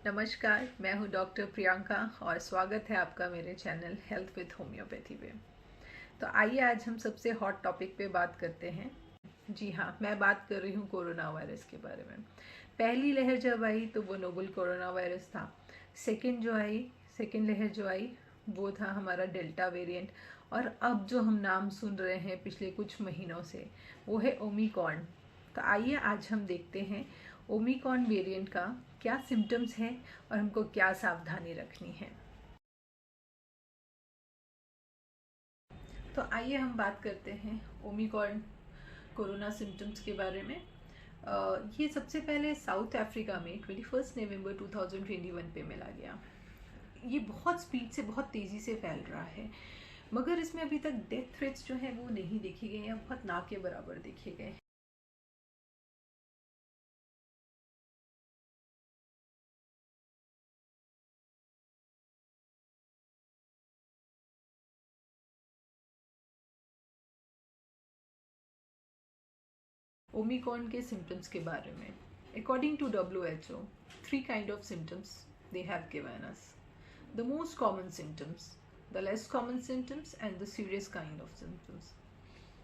नमस्कार, मैं हूँ डॉक्टर प्रियंका और स्वागत है आपका मेरे चैनल हेल्थ विद होम्योपैथी पे। तो आइए आज हम सबसे हॉट टॉपिक पे बात करते हैं। जी हाँ, मैं बात कर रही हूँ कोरोना वायरस के बारे में। पहली लहर जब आई तो वो नोवल कोरोना वायरस था। सेकेंड लहर जो आई वो था हमारा डेल्टा वेरिएंट। और अब जो हम नाम सुन रहे हैं पिछले कुछ महीनों से वो है ओमिक्रॉन। तो आइए आज हम देखते हैं ओमिक्रॉन वेरिएंट का क्या सिम्टम्स है और हमको क्या सावधानी रखनी है। तो आइए हम बात करते हैं ओमिक्रॉन कोरोना सिम्टम्स के बारे में। ये सबसे पहले साउथ अफ्रीका में 21 नवंबर 2021 पे मिला गया। ये बहुत स्पीड से बहुत तेज़ी से फैल रहा है, मगर इसमें अभी तक डेथ थ्रेट्स जो है वो नहीं देखे गए या बहुत ना के बराबर देखे गए। ओमिक्रॉन के सिम्टम्स के बारे में, according to WHO, 3 kind of symptoms they have given us. The most common symptoms, the less common symptoms and the serious kind of symptoms.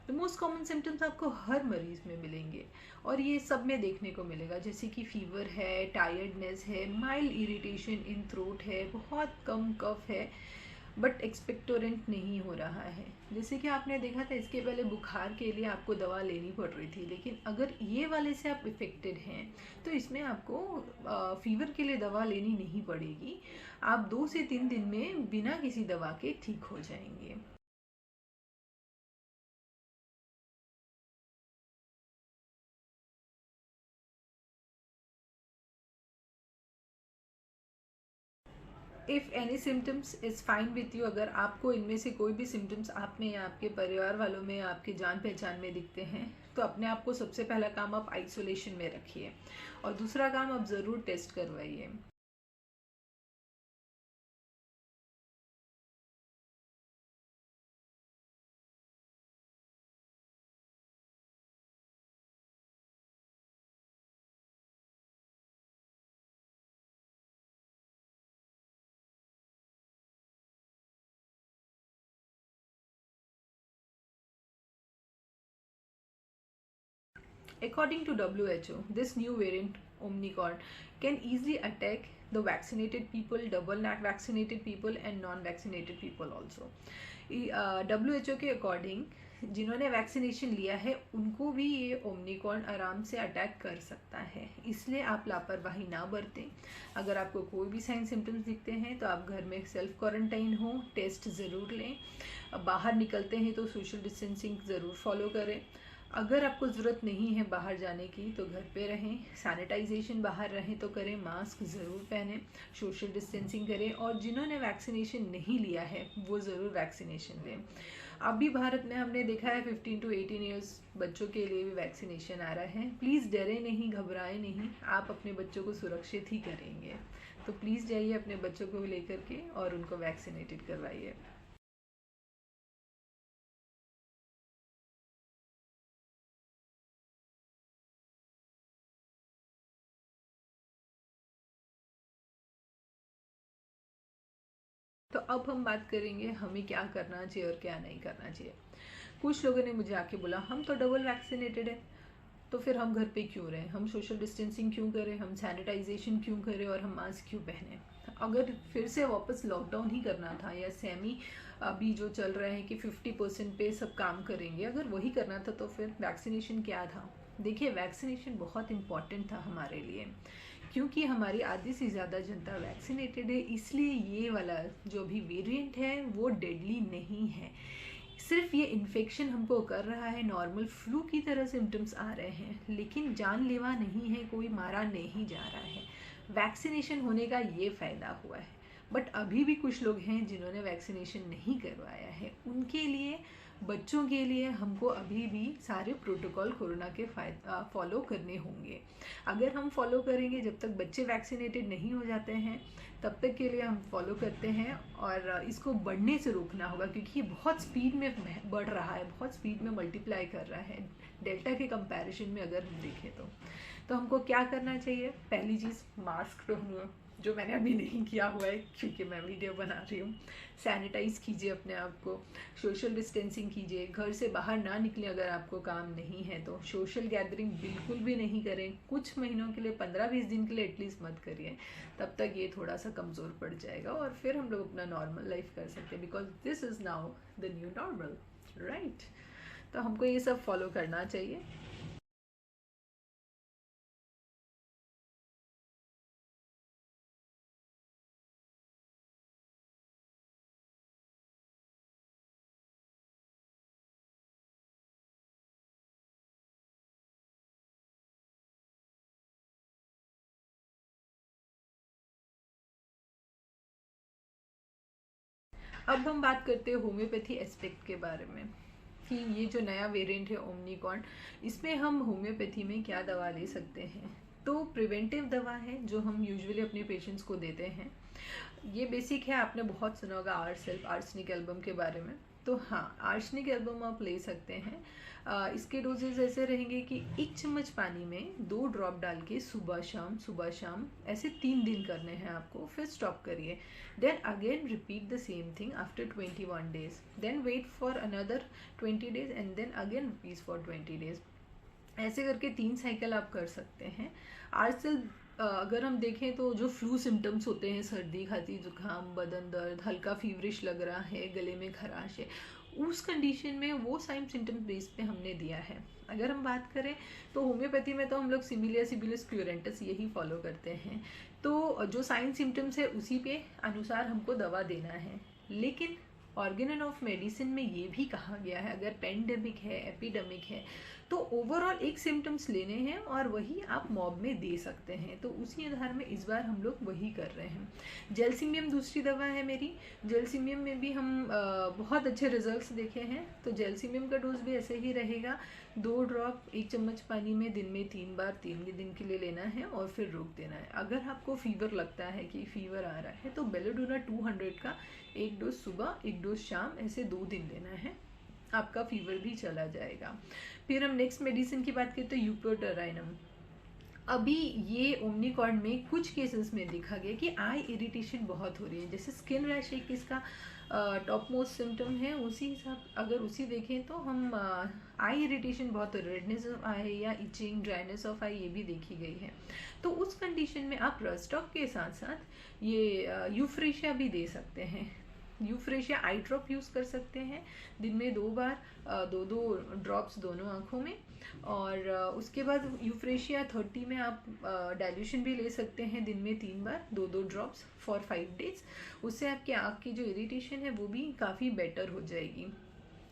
The most common symptoms आपको हर मरीज में मिलेंगे और ये सब में देखने को मिलेगा, जैसे कि फीवर है, टायर्डनेस है, माइल्ड इरिटेशन इन थ्रोट है, बहुत कम कफ है बट एक्सपेक्टोरेंट नहीं हो रहा है। जैसे कि आपने देखा था इसके पहले बुखार के लिए आपको दवा लेनी पड़ रही थी, लेकिन अगर ये वाले से आप इफ़ेक्टेड हैं तो इसमें आपको फीवर के लिए दवा लेनी नहीं पड़ेगी। आप 2 से 3 दिन में बिना किसी दवा के ठीक हो जाएंगे। If any symptoms is fine with you, अगर आपको इनमें से कोई भी सिम्टम्स आप में या आपके परिवार वालों में या आपके जान पहचान में दिखते हैं तो अपने आप को सबसे पहला काम आप आइसोलेशन में रखिए और दूसरा काम आप ज़रूर टेस्ट करवाइए। According to WHO, this new variant Omicron can easily attack the vaccinated people, double vaccinated people and non-vaccinated people also. WHO के अकॉर्डिंग जिन्होंने वैक्सीनेशन लिया है उनको भी ये ओमिक्रॉन आराम से अटैक कर सकता है, इसलिए आप लापरवाही ना बरतें। अगर आपको कोई भी साइन सिम्टम्स दिखते हैं तो आप घर में सेल्फ क्वारंटाइन हो, टेस्ट ज़रूर लें। बाहर निकलते हैं तो सोशल डिस्टेंसिंग ज़रूर फॉलो करें। अगर आपको ज़रूरत नहीं है बाहर जाने की तो घर पे रहें, सैनिटाइजेशन बाहर रहें तो करें, मास्क ज़रूर पहनें, सोशल डिस्टेंसिंग करें और जिन्होंने वैक्सीनेशन नहीं लिया है वो ज़रूर वैक्सीनेशन लें। अभी भारत में हमने देखा है 15 to 18 ईयर्स बच्चों के लिए भी वैक्सीनेशन आ रहा है। प्लीज़ डरें नहीं, घबराएं नहीं, आप अपने बच्चों को सुरक्षित ही करेंगे। तो प्लीज़ जाइए अपने बच्चों को लेकर के और उनको वैक्सीनेटेड करवाइए। तो अब हम बात करेंगे हमें क्या करना चाहिए और क्या नहीं करना चाहिए। कुछ लोगों ने मुझे आके बोला हम तो डबल वैक्सीनेटेड है तो फिर हम घर पे क्यों रहें, हम सोशल डिस्टेंसिंग क्यों करें, हम सैनिटाइजेशन क्यों करें और हम मास्क क्यों पहने। अगर फिर से वापस लॉकडाउन ही करना था या सेमी अभी जो चल रहे हैं कि 50% पे सब काम करेंगे, अगर वही करना था तो फिर वैक्सीनेशन क्या था। देखिए वैक्सीनेशन बहुत इम्पॉर्टेंट था हमारे लिए क्योंकि हमारी आधी से ज़्यादा जनता वैक्सीनेटेड है, इसलिए ये वाला जो भी वेरिएंट है वो डेडली नहीं है। सिर्फ ये इन्फेक्शन हमको कर रहा है, नॉर्मल फ्लू की तरह सिम्टम्स आ रहे हैं लेकिन जानलेवा नहीं है, कोई मारा नहीं जा रहा है। वैक्सीनेशन होने का ये फ़ायदा हुआ है। बट अभी भी कुछ लोग हैं जिन्होंने वैक्सीनेशन नहीं करवाया है, उनके लिए, बच्चों के लिए हमको अभी भी सारे प्रोटोकॉल कोरोना के फॉलो करने होंगे। अगर हम फॉलो करेंगे, जब तक बच्चे वैक्सीनेटेड नहीं हो जाते हैं तब तक के लिए हम फॉलो करते हैं और इसको बढ़ने से रोकना होगा क्योंकि ये बहुत स्पीड में बढ़ रहा है, बहुत स्पीड में मल्टीप्लाई कर रहा है डेल्टा के कंपैरिजन में अगर हम देखें तो हमको क्या करना चाहिए। पहली चीज़ मास्क पहनिए, जो मैंने अभी नहीं किया हुआ है क्योंकि मैं वीडियो बना रही हूँ। सैनिटाइज कीजिए अपने आप को, सोशल डिस्टेंसिंग कीजिए, घर से बाहर ना निकलें अगर आपको काम नहीं है तो। सोशल गैदरिंग बिल्कुल भी नहीं करें, कुछ महीनों के लिए, 15-20 दिन के लिए एटलीस्ट मत करिए, तब तक ये थोड़ा सा कमज़ोर पड़ जाएगा और फिर हम लोग अपना नॉर्मल लाइफ कर सकते हैं, because this is now the new normal, right. तो हमको ये सब फॉलो करना चाहिए। अब हम बात करते हैं होम्योपैथी एस्पेक्ट के बारे में, कि ये जो नया वेरिएंट है ओमनिकॉन, इसमें हम होम्योपैथी में क्या दवा ले सकते हैं। तो प्रिवेंटिव दवा है जो हम यूजुअली अपने पेशेंट्स को देते हैं। ये बेसिक है, आपने बहुत सुना होगा आर्सेल्फ, आर्सेनिक एल्बम के बारे में। तो हाँ, आर्सेनिक एल्बम आप ले सकते हैं। इसके डोजेज ऐसे रहेंगे कि 1 चम्मच पानी में 2 ड्रॉप डाल के सुबह शाम ऐसे 3 दिन करने हैं आपको, फिर स्टॉप करिए। Then again repeat the same thing after 21 days, then wait for another 20 days and then again repeat for 20 days. ऐसे करके 3 साइकिल आप कर सकते हैं। आजकल अगर हम देखें तो जो फ्लू सिम्टम्स होते हैं, सर्दी खांसी जुकाम, बदन दर्द, हल्का फीवरिश लग रहा है, गले में खराश है, उस कंडीशन में वो साइन सिम्टम्स बेस पे हमने दिया है। अगर हम बात करें तो होम्योपैथी में तो हम लोग सिमिलिया सिबिलिस क्यूरेंटस यही फॉलो करते हैं। तो जो साइन सिम्टम्स है उसी पे अनुसार हमको दवा देना है। लेकिन ऑर्गेनन ऑफ मेडिसिन में ये भी कहा गया है, अगर पेंडेमिक है, एपिडेमिक है, तो ओवरऑल एक सिम्टम्स लेने हैं और वही आप मॉब में दे सकते हैं। तो उसी आधार में इस बार हम लोग वही कर रहे हैं। जेलसिमियम दूसरी दवा है मेरी। जेलसिमियम में भी हम बहुत अच्छे रिजल्ट्स देखे हैं। तो जेलसिमियम का डोज भी ऐसे ही रहेगा, 2 ड्रॉप 1 चम्मच पानी में दिन में 3 बार 3 दिन के लिए लेना है और फिर रोक देना है। अगर आपको फीवर लगता है कि फीवर आ रहा है तो बेलेडोना 200 का 1 डोज सुबह 1 डोज शाम ऐसे 2 दिन लेना है, आपका फीवर भी चला जाएगा। फिर हम नेक्स्ट मेडिसिन की बात करें तो यूप्रोटराइनम। अभी ये ओमनिकॉर्ड में कुछ केसेस में देखा गया कि आई इरिटेशन बहुत हो रही है, जैसे स्किन रैश एक इसका टॉप मोस्ट सिम्टम है। उसी हिसाब अगर उसी देखें तो हम आई इरिटेशन बहुत, रेडनेस ऑफ आई या इचिंग, ड्राइनेस ऑफ आई, ये भी देखी गई है। तो उस कंडीशन में आप रस्टॉक के साथ साथ ये यूफ्रेशिया भी दे सकते हैं। यूफ्रेशिया आई ड्रॉप यूज़ कर सकते हैं दिन में 2 बार, 2-2 ड्रॉप्स दोनों आँखों में। और उसके बाद यूफ्रेशिया 30 में आप डाइल्यूशन भी ले सकते हैं दिन में 3 बार, 2-2 ड्रॉप्स फॉर 5 डेज। उससे आपकी आँख की जो इरिटेशन है वो भी काफ़ी बेटर हो जाएगी।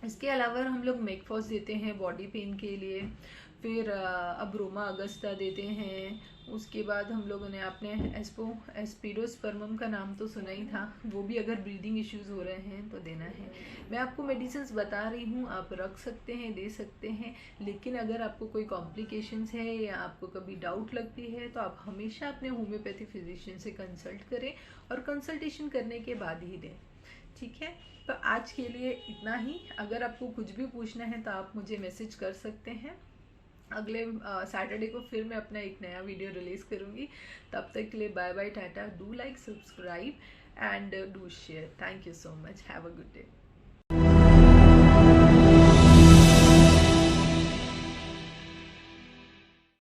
इसके अलावा हम लोग मेकफॉस देते हैं बॉडी पेन के लिए, फिर अब्रोमा अगस्ता देते हैं। उसके बाद हम लोगों ने, आपने एस्पिडोस्पर्मम का नाम तो सुना ही था, वो भी अगर ब्रीदिंग इश्यूज़ हो रहे हैं तो देना है। मैं आपको मेडिसिन्स बता रही हूँ, आप रख सकते हैं, दे सकते हैं, लेकिन अगर आपको कोई कॉम्प्लिकेशंस है या आपको कभी डाउट लगती है तो आप हमेशा अपने होम्योपैथी फिजिशियन से कंसल्ट करें और कंसल्टेशन करने के बाद ही दें, ठीक है। तो आज के लिए इतना ही। अगर आपको कुछ भी पूछना है तो आप मुझे मैसेज कर सकते हैं। अगले सैटरडे को फिर मैं अपना एक नया वीडियो रिलीज़ करूँगी। तब तक के लिए bye bye, tata. Do like, subscribe and do share. Thank you so much. Have a good day.